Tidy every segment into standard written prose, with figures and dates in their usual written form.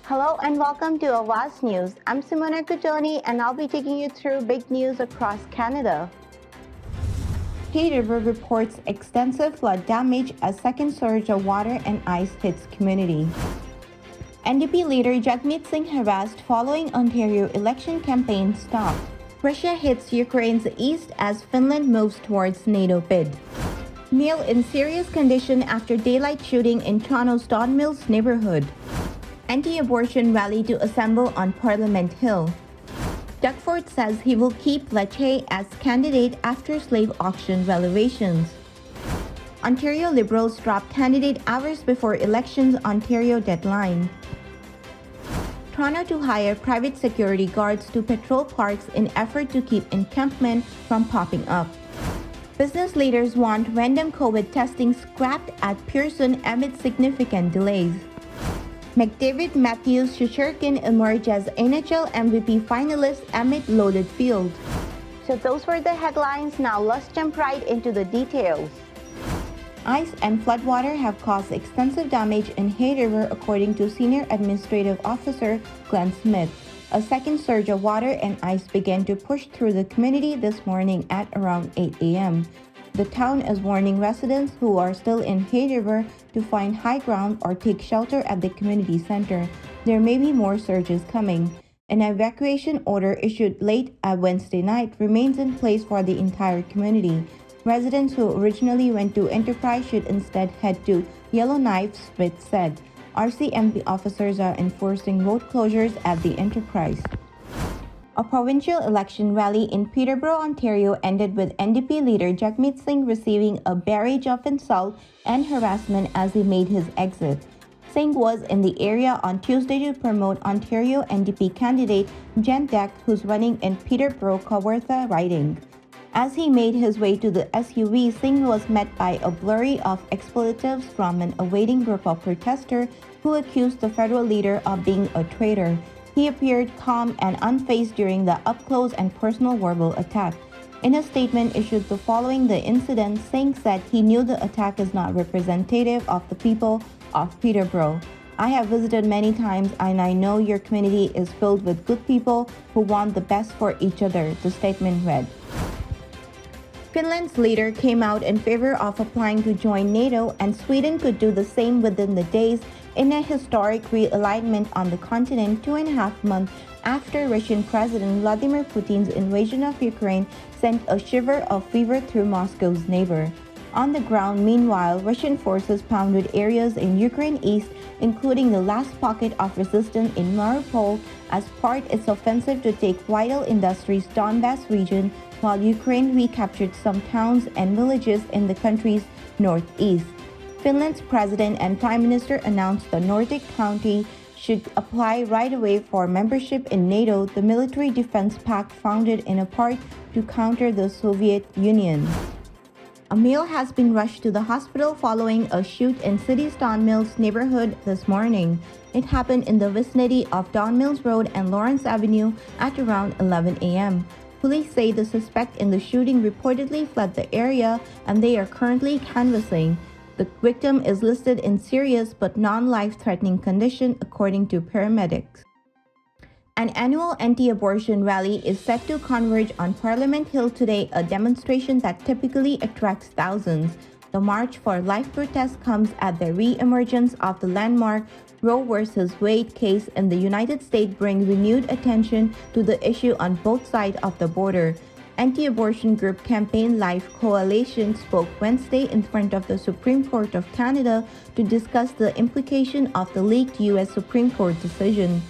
Hello and welcome to Awaz News. I'm Simona Cotoni and I'll be taking you through big news across Canada. Hay River reports extensive flood damage as second surge of water and ice hits community. NDP leader Jagmeet Singh harassed following Ontario election campaign stop. Russia hits Ukraine's east as Finland moves towards NATO bid. Male in serious condition after daylight shooting in Toronto's Don Mills neighborhood. Anti-abortion rally to assemble on Parliament Hill. Doug Ford says he will keep Lecce as candidate after slave auction revelations. Ontario Liberals drop candidate hours before elections Ontario deadline. Toronto to hire private security guards to patrol parks in effort to keep encampment from popping up. Business leaders want random COVID testing scrapped at Pearson amid significant delays. McDavid Matthews Shushurkin emerged as NHL MVP finalist amid loaded field. So those were the headlines. Now let's jump right into the details. Ice and floodwater have caused extensive damage in Hay River according to Senior Administrative Officer Glenn Smith. A second surge of water and ice began to push through the community this morning at around 8 a.m. The town is warning residents who are still in Hay River to find high ground or take shelter at the community center. There may be more surges coming. An evacuation order issued late at Wednesday night remains in place for the entire community. Residents who originally went to Enterprise should instead head to Yellowknife, Smith said. RCMP officers are enforcing road closures at the Enterprise. A provincial election rally in Peterborough, Ontario ended with NDP leader Jagmeet Singh receiving a barrage of insult and harassment as he made his exit. Singh was in the area on Tuesday to promote Ontario NDP candidate Jen Deck, who's running in Peterborough-Kawartha riding. As he made his way to the SUV, Singh was met by a flurry of expletives from an awaiting group of protesters who accused the federal leader of being a traitor. He appeared calm and unfazed during the up-close and personal verbal attack. In a statement issued following the incident, Singh said he knew the attack is not representative of the people of Peterborough. I have visited many times and I know your community is filled with good people who want the best for each other, the statement read. Finland's leader came out in favor of applying to join NATO, and Sweden could do the same within the days in a historic realignment on the continent 2.5 months after Russian President Vladimir Putin's invasion of Ukraine sent a shiver of fever through Moscow's neighbor. On the ground, meanwhile, Russian forces pounded areas in Ukraine east, including the last pocket of resistance in Mariupol, as part of its offensive to take vital industries Donbass region, while Ukraine recaptured some towns and villages in the country's northeast. Finland's president and prime minister announced the Nordic country should apply right away for membership in NATO, the military defense pact founded in a part to counter the Soviet Union. A male has been rushed to the hospital following a shoot in city's Don Mills neighborhood this morning. It happened in the vicinity of Don Mills Road and Lawrence Avenue at around 11 a.m. Police say the suspect in the shooting reportedly fled the area and they are currently canvassing. The victim is listed in serious but non-life-threatening condition according to paramedics. An annual anti-abortion rally is set to converge on Parliament Hill today, a demonstration that typically attracts thousands. The March for Life protest comes at the re-emergence of the landmark Roe v. Wade case in the United States, brings renewed attention to the issue on both sides of the border. Anti-abortion group Campaign Life Coalition spoke Wednesday in front of the Supreme Court of Canada to discuss the implication of the leaked U.S. Supreme Court decision.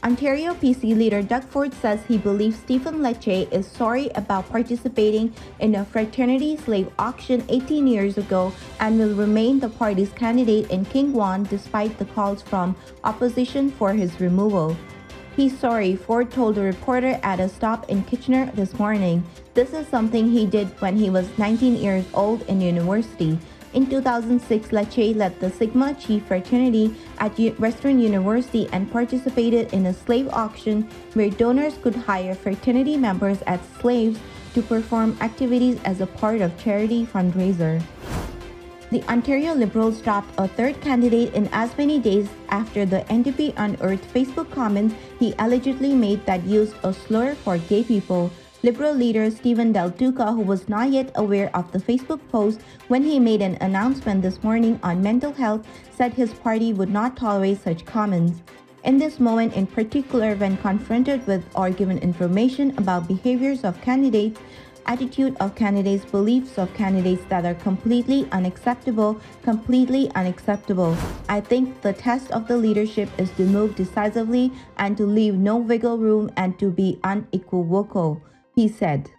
Ontario PC leader Doug Ford says he believes Stephen Lecce is sorry about participating in a fraternity slave auction 18 years ago and will remain the party's candidate in King Juan despite the calls from opposition for his removal. He's sorry, Ford told a reporter at a stop in Kitchener this morning. This is something he did when he was 19 years old in university. In 2006, Lecce led the Sigma Chi fraternity at Western University and participated in a slave auction where donors could hire fraternity members as slaves to perform activities as a part of charity fundraiser. The Ontario Liberals dropped a third candidate in as many days after the NDP unearthed Facebook comments he allegedly made that used a slur for gay people. Liberal leader Stephen Del Duca, who was not yet aware of the Facebook post when he made an announcement this morning on mental health, said his party would not tolerate such comments. In this moment in particular, when confronted with or given information about behaviors of candidates, attitude of candidates, beliefs of candidates that are completely unacceptable. I think the test of the leadership is to move decisively and to leave no wiggle room and to be unequivocal, he said.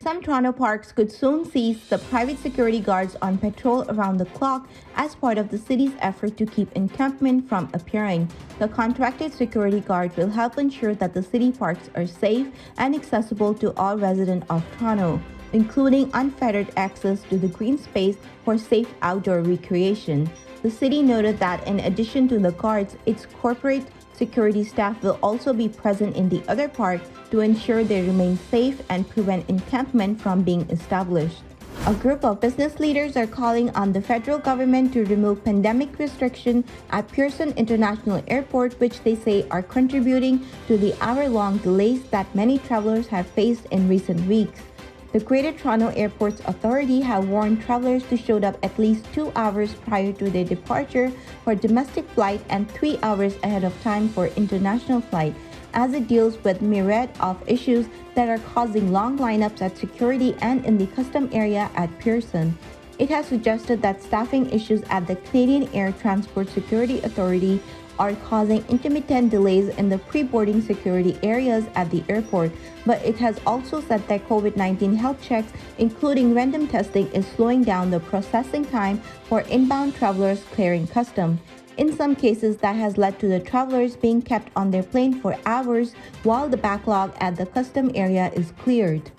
Some Toronto parks could soon cease the private security guards on patrol around the clock as part of the city's effort to keep encampment from appearing. The contracted security guard will help ensure that the city parks are safe and accessible to all residents of Toronto, including unfettered access to the green space for safe outdoor recreation. The city noted that in addition to the guards, its corporate security staff will also be present in the other park to ensure they remain safe and prevent encampment from being established. A group of business leaders are calling on the federal government to remove pandemic restrictions at Pearson International Airport, which they say are contributing to the hour-long delays that many travelers have faced in recent weeks. The Greater Toronto Airports Authority have warned travelers to show up at least 2 hours prior to their departure for domestic flight and 3 hours ahead of time for international flight, as it deals with myriad of issues that are causing long lineups at security and in the custom area at Pearson. It has suggested that staffing issues at the Canadian Air Transport Security Authority are causing intermittent delays in the pre-boarding security areas at the airport, but it has also said that COVID-19 health checks, including random testing, is slowing down the processing time for inbound travelers clearing custom. In some cases, that has led to the travelers being kept on their plane for hours while the backlog at the custom area is cleared.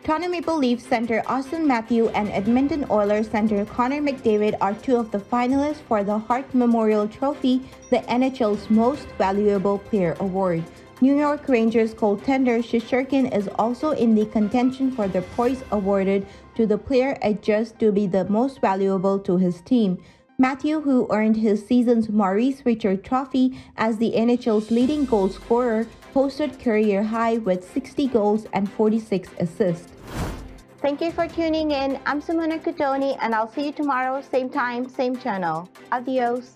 Toronto Maple Leafs center Austin Matthews and Edmonton Oilers center Connor McDavid are two of the finalists for the Hart Memorial Trophy, the NHL's Most Valuable Player Award. New York Rangers goaltender Shesterkin is also in the contention for the prize awarded to the player adjudged to be the most valuable to his team. Matthew, who earned his season's Maurice Richard Trophy as the NHL's leading goal scorer, posted career high with 60 goals and 46 assists. Thank you for tuning in. I'm Simona Cutoni, and I'll see you tomorrow, same time, same channel. Adios.